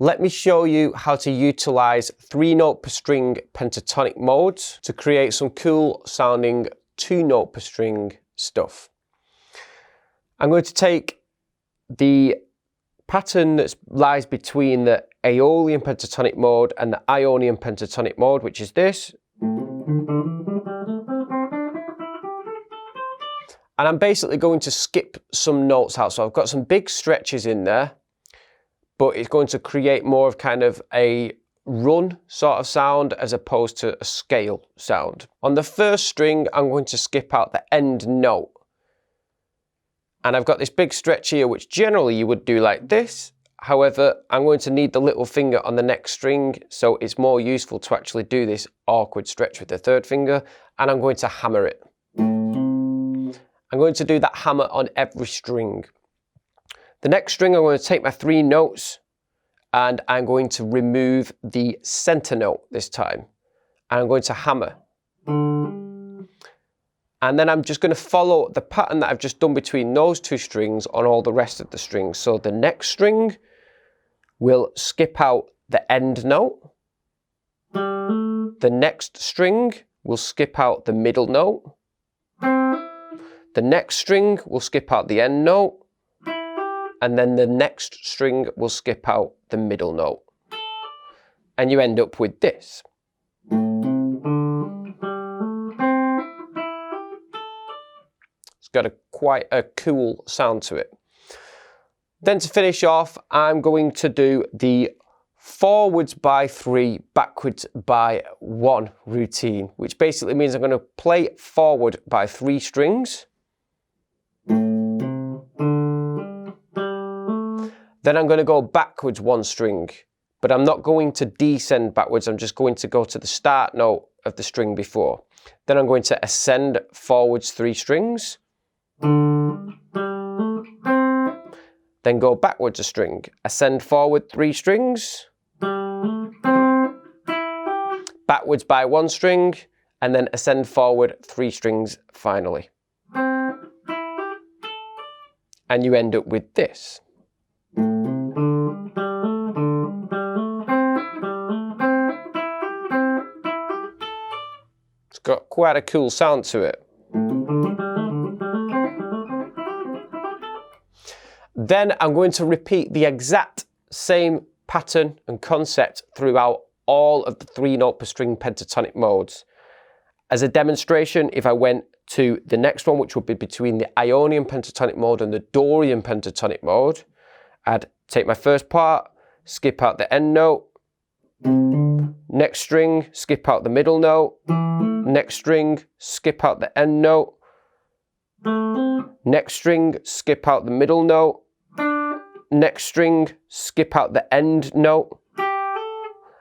Let me show you how to utilize 3-note per string pentatonic modes to create some cool sounding 2-note per string stuff. I'm going to take the pattern that lies between the Aeolian pentatonic mode and the Ionian pentatonic mode, which is this. And I'm basically going to skip some notes out. So I've got some big stretches in there, but it's going to create more of kind of a run sort of sound as opposed to a scale sound. On the first string, I'm going to skip out the end note. And I've got this big stretch here, which generally you would do like this. However, I'm going to need the little finger on the next string, so it's more useful to actually do this awkward stretch with the third finger, and I'm going to hammer it. I'm going to do that hammer on every string. The next string, I'm going to take my 3 notes and I'm going to remove the center note this time. And I'm going to hammer. And then I'm just going to follow the pattern that I've just done between those 2 strings on all the rest of the strings. So the next string will skip out the end note. The next string will skip out the middle note. The next string will skip out the end note, and then the next string will skip out the middle note. And you end up with this. It's got quite a cool sound to it. Then to finish off, I'm going to do the forwards by 3, backwards by 1 routine, which basically means I'm going to play forward by 3 strings. Then I'm going to go backwards 1 string, but I'm not going to descend backwards. I'm just going to go to the start note of the string before. Then I'm going to ascend forwards 3 strings. Then go backwards a string, ascend forward 3 strings. Backwards by 1 string, and then ascend forward 3 strings finally. And you end up with this. It's got quite a cool sound to it. Then I'm going to repeat the exact same pattern and concept throughout all of the 3-note per string pentatonic modes. As a demonstration, if I went to the next one, which would be between the Ionian pentatonic mode and the Dorian pentatonic mode, I'd take my first part, skip out the end note, next string, skip out the middle note, next string, skip out the end note, next string, skip out the middle note, next string, skip out the end note,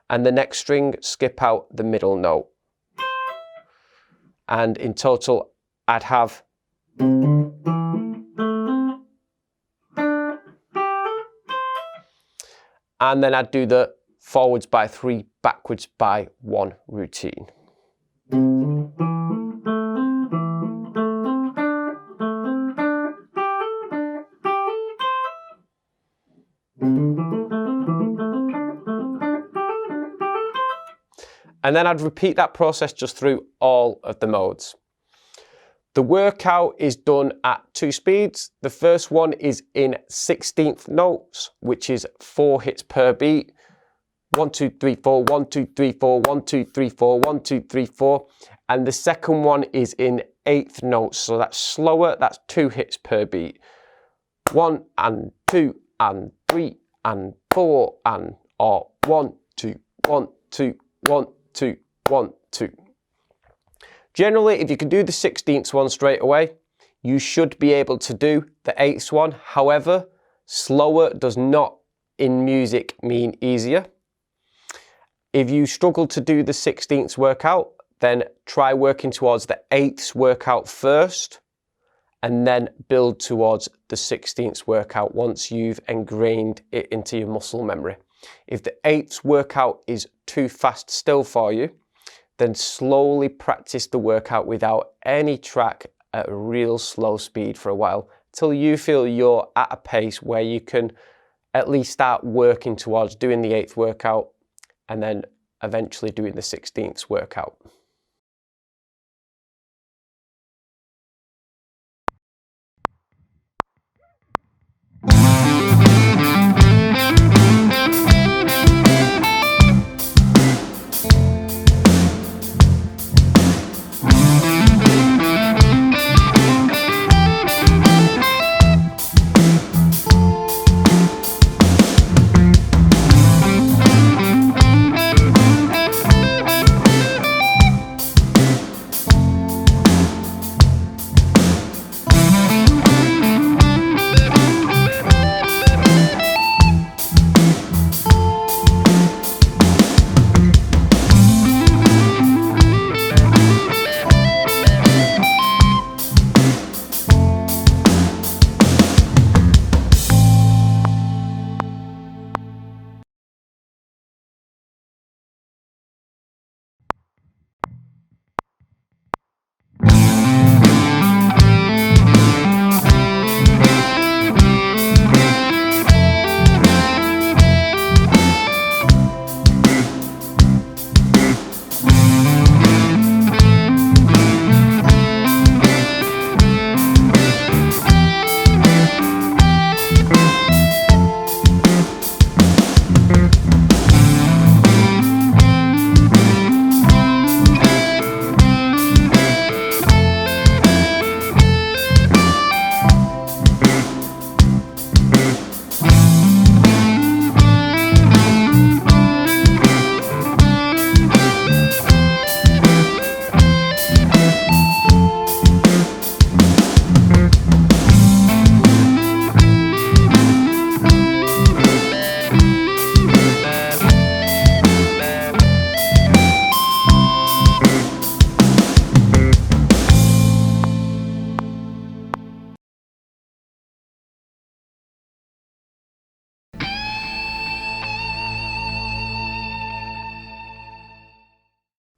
and the next string, skip out the middle note. And in total, I'd have and then I'd do the forwards by 3, backwards by 1 routine. And then I'd repeat that process just through all of the modes. The workout is done at 2 speeds. The first one is in 16th notes, which is 4 hits per beat. 1, 2, 3, 4, 1, 2, 3, 4, 1, 2, 3, 4, 1, 2, 3, 4. And the second one is in 8th notes, so that's slower, that's 2 hits per beat. 1 and 2 and 3 and 4 and or 1, 2, 1, 2, 1, 2, 1, 2. Generally, if you can do the 16th one straight away, you should be able to do the 8th one. However, slower does not in music mean easier. If you struggle to do the 16th workout, then try working towards the 8th workout first, and then build towards the 16th workout once you've ingrained it into your muscle memory. If the 8th workout is too fast still for you, then slowly practice the workout without any track at a real slow speed for a while, till you feel you're at a pace where you can at least start working towards doing the 8th workout and then eventually doing the 16th workout.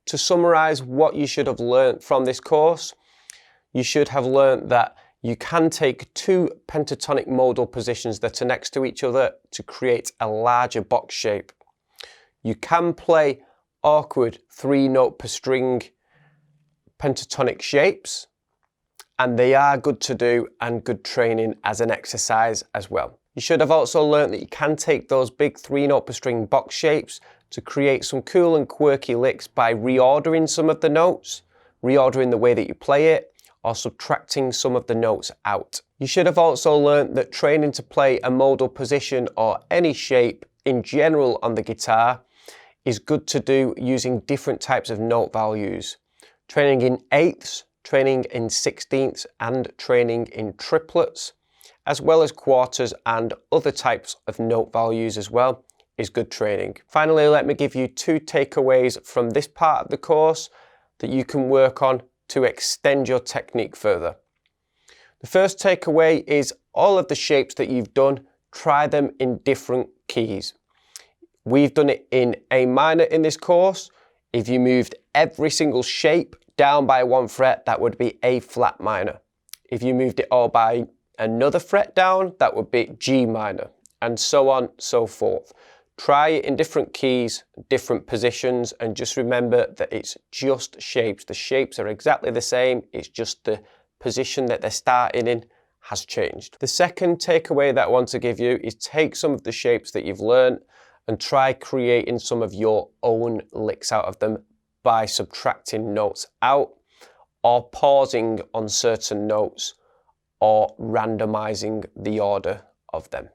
To summarise what you should have learnt from this course, you should have learnt that you can take 2 pentatonic modal positions that are next to each other to create a larger box shape. You can play awkward 3-note per string pentatonic shapes, and they are good to do and good training as an exercise as well. You should have also learnt that you can take those big 3-note per string box shapes to create some cool and quirky licks by reordering some of the notes, reordering the way that you play it, or subtracting some of the notes out. You should have also learnt that training to play a modal position or any shape in general on the guitar is good to do using different types of note values. Training in 8ths, training in 16ths, and training in triplets, as well as quarters and other types of note values as well, is good training. Finally, let me give you 2 takeaways from this part of the course that you can work on to extend your technique further. The first takeaway is all of the shapes that you've done, try them in different keys. We've done it in A minor in this course. If you moved every single shape down by 1 fret, that would be A flat minor. If you moved it all by another fret down, that would be G minor, and so on, so forth. Try it in different keys, different positions, and just remember that it's just shapes. The shapes are exactly the same, it's just the position that they're starting in has changed. The second takeaway that I want to give you is take some of the shapes that you've learned and try creating some of your own licks out of them by subtracting notes out, or pausing on certain notes, or randomizing the order of them.